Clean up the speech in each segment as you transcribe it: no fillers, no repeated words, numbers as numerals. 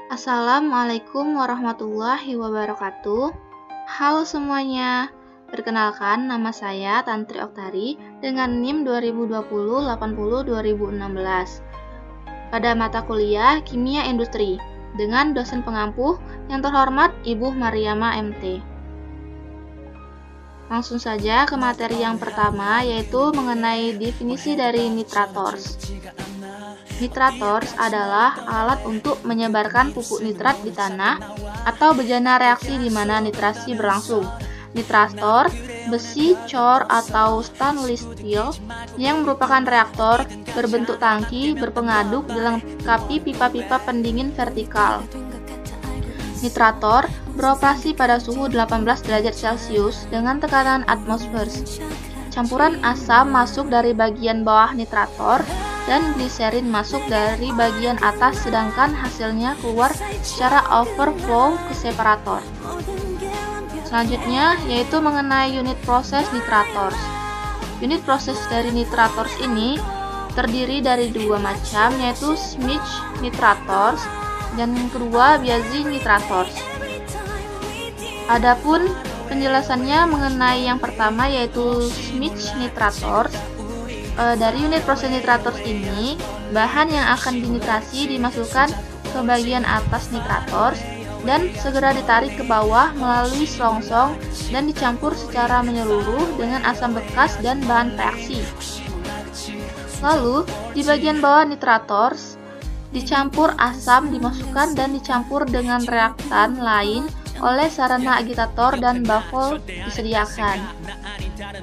Assalamualaikum warahmatullahi wabarakatuh. Halo semuanya, perkenalkan nama saya Tantri Oktari dengan NIM 2020-80-2016 pada mata kuliah Kimia Industri dengan dosen pengampu yang terhormat Ibu Mariama MT. Langsung saja ke materi yang pertama, yaitu mengenai definisi dari nitrators. Nitrators adalah alat untuk menyebarkan pupuk nitrat di tanah atau bejana reaksi di mana nitrasi berlangsung. Nitrator, besi, cor, atau stainless steel yang merupakan reaktor berbentuk tangki berpengaduk dilengkapi pipa-pipa pendingin vertikal. Nitrator beroperasi pada suhu 18 derajat Celcius dengan tekanan atmosfer. Campuran asam masuk dari bagian bawah nitrator dan gliserin masuk dari bagian atas, sedangkan hasilnya keluar secara overflow ke separator. Selanjutnya yaitu mengenai unit proses nitrators. Unit proses dari nitrators ini terdiri dari dua macam, yaitu Schmidt nitrators dan yang kedua Biasi nitrators. Adapun penjelasannya mengenai yang pertama yaitu Schmidt nitrators. Dari unit proses nitrators ini, bahan yang akan dinitrasi dimasukkan ke bagian atas nitrators dan segera ditarik ke bawah melalui selongsong dan dicampur secara menyeluruh dengan asam bekas dan bahan reaksi. Lalu, di bagian bawah nitrators, dicampur asam dimasukkan dan dicampur dengan reaktan lain oleh sarana agitator dan baffle disediakan.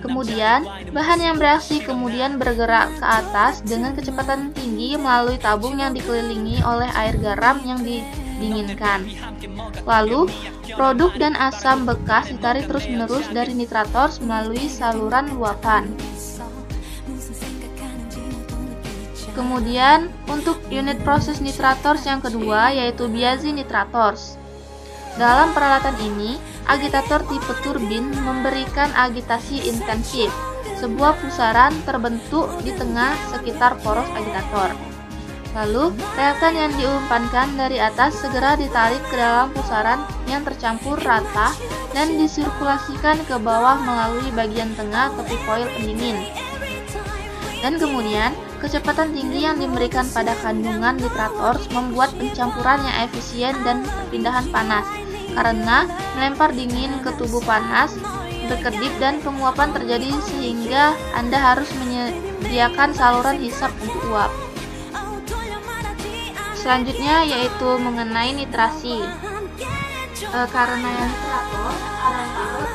Kemudian, bahan yang bereaksi kemudian bergerak ke atas dengan kecepatan tinggi melalui tabung yang dikelilingi oleh air garam yang didinginkan. Lalu, produk dan asam bekas ditarik terus-menerus dari nitrators melalui saluran luapan. Kemudian, untuk unit proses nitrators yang kedua yaitu Biasi nitrators. Dalam peralatan ini, agitator tipe turbin memberikan agitasi intensif. Sebuah pusaran terbentuk di tengah sekitar poros agitator. Lalu, reaktan yang diumpankan dari atas segera ditarik ke dalam pusaran yang tercampur rata dan disirkulasikan ke bawah melalui bagian tengah tepi koil pendingin. Dan kemudian, kecepatan tinggi yang diberikan pada kandungan nitrators membuat pencampuran yang efisien dan perpindahan panas, karena melempar dingin ke tubuh panas, berkedip dan penguapan terjadi sehingga Anda harus menyediakan saluran hisap untuk uap. Selanjutnya yaitu mengenai nitrasi. Karena yang nitrator adalah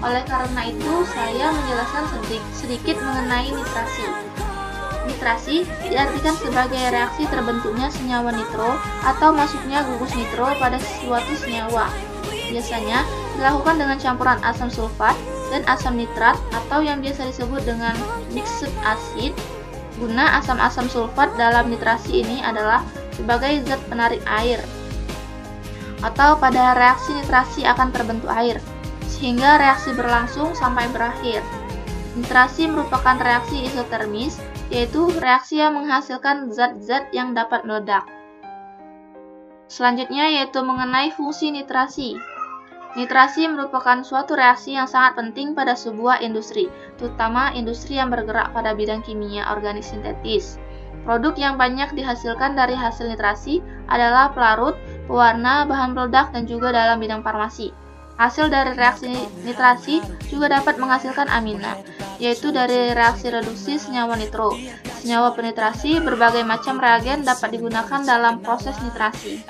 oleh karena itu, saya menjelaskan sedikit mengenai nitrasi. Nitrasi diartikan sebagai reaksi terbentuknya senyawa nitro atau masuknya gugus nitro pada suatu senyawa. Biasanya dilakukan dengan campuran asam sulfat dan asam nitrat atau yang biasa disebut dengan mixed acid. Guna asam-asam sulfat dalam nitrasi ini adalah sebagai zat penarik air, atau pada reaksi nitrasi akan terbentuk air, sehingga reaksi berlangsung sampai berakhir. Nitrasi merupakan reaksi isotermis, yaitu reaksi yang menghasilkan zat-zat yang dapat meledak. Selanjutnya yaitu mengenai fungsi nitrasi. Nitrasi merupakan suatu reaksi yang sangat penting pada sebuah industri, terutama industri yang bergerak pada bidang kimia organik sintetis. Produk yang banyak dihasilkan dari hasil nitrasi adalah pelarut, pewarna, bahan peledak, dan juga dalam bidang farmasi. Hasil dari reaksi nitrasi juga dapat menghasilkan amina, yaitu dari reaksi reduksi senyawa nitro. Senyawa penitrasi, berbagai macam reagen dapat digunakan dalam proses nitrasi.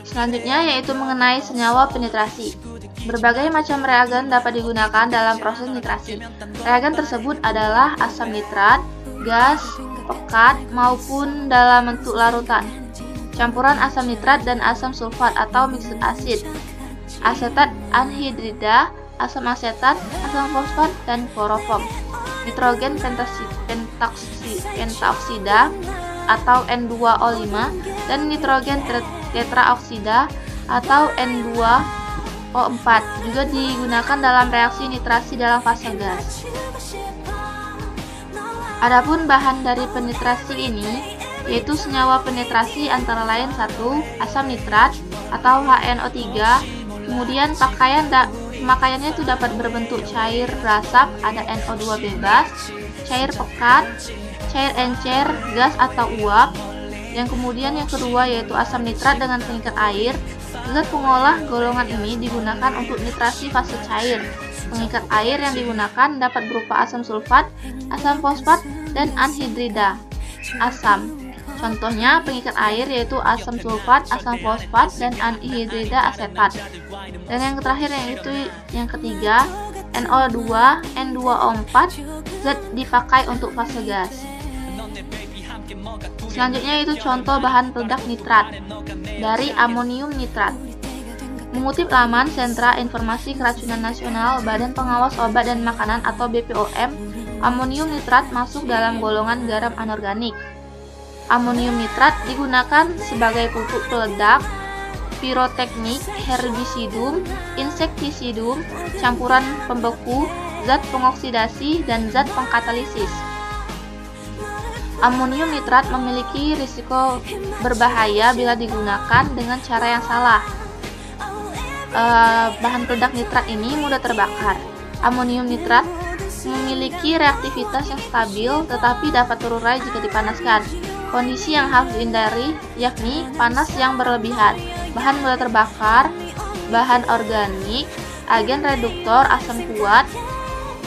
Selanjutnya yaitu mengenai senyawa penitrasi. Berbagai macam reagen dapat digunakan dalam proses nitrasi. Reagen tersebut adalah asam nitrat, gas, pekat, maupun dalam bentuk larutan. Campuran asam nitrat dan asam sulfat atau mixed acid, asetat anhidrida, asam asetat, asam fosfat, dan kloroform. Nitrogen pentaoksida atau N2O5 dan nitrogen tetraoksida atau N2 O4 juga digunakan dalam reaksi nitrasi dalam fase gas. Adapun bahan dari penetrasi ini yaitu senyawa penetrasi antara lain 1. Asam nitrat atau HNO3. Kemudian pemakaiannya itu dapat berbentuk cair berasap, ada NO2 bebas, cair pekat, cair encer, gas atau uap. Yang kemudian yang kedua yaitu asam nitrat dengan pengikat air. Zat pengolah golongan ini digunakan untuk nitrasi fase cair. Pengikat air yang digunakan dapat berupa asam sulfat, asam fosfat, dan anhidrida asam. Contohnya pengikat air yaitu asam sulfat, asam fosfat, dan anhidrida asetat. Dan yang terakhir yaitu yang ketiga, NO2, N2O4, zat dipakai untuk fase gas. Selanjutnya itu contoh bahan peledak nitrat dari amonium nitrat. Mengutip laman Sentra Informasi Keracunan Nasional Badan Pengawas Obat dan Makanan atau BPOM, amonium nitrat masuk dalam golongan garam anorganik. Amonium nitrat digunakan sebagai pupuk peledak, piroteknik, herbisidum, insektisidum, campuran pembeku, zat pengoksidasi, dan zat pengkatalisis. Amonium nitrat memiliki risiko berbahaya bila digunakan dengan cara yang salah. Bahan peledak nitrat ini mudah terbakar. Amonium nitrat memiliki reaktivitas yang stabil tetapi dapat terurai jika dipanaskan. Kondisi yang harus dihindari yakni panas yang berlebihan, bahan mudah terbakar, bahan organik, agen reduktor asam kuat,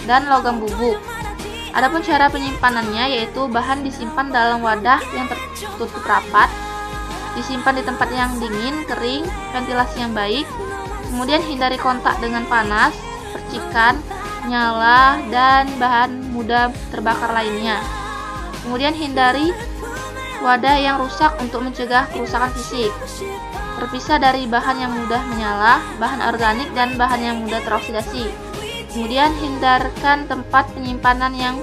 dan logam bubuk. Adapun cara penyimpanannya yaitu bahan disimpan dalam wadah yang tertutup rapat, disimpan di tempat yang dingin, kering, ventilasi yang baik, kemudian hindari kontak dengan panas, percikan, nyala, dan bahan mudah terbakar lainnya. Kemudian hindari wadah yang rusak untuk mencegah kerusakan fisik. Terpisah dari bahan yang mudah menyala, bahan organik, dan bahan yang mudah teroksidasi. Kemudian hindarkan tempat penyimpanan yang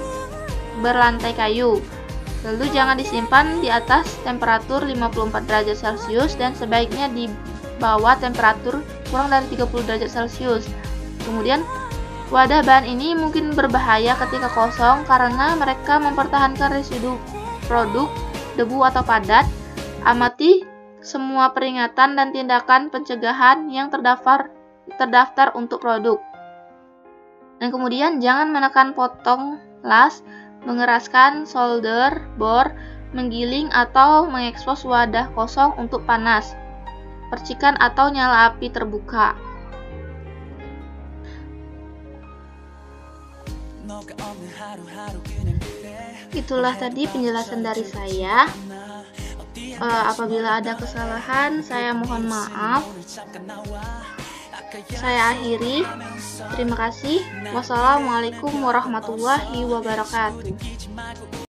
berlantai kayu. Lalu jangan disimpan di atas temperatur 54 derajat Celcius dan sebaiknya di bawah temperatur kurang dari 30 derajat Celcius. Kemudian wadah bahan ini mungkin berbahaya ketika kosong karena mereka mempertahankan residu produk, debu atau padat. Amati semua peringatan dan tindakan pencegahan yang terdaftar untuk produk. Dan kemudian jangan menekan potong las, mengeraskan solder, bor, menggiling atau mengekspos wadah kosong untuk panas, percikan atau nyala api terbuka. Itulah tadi penjelasan dari saya. Apabila ada kesalahan, saya mohon maaf. Saya akhiri. Terima kasih. Wassalamualaikum warahmatullahi wabarakatuh.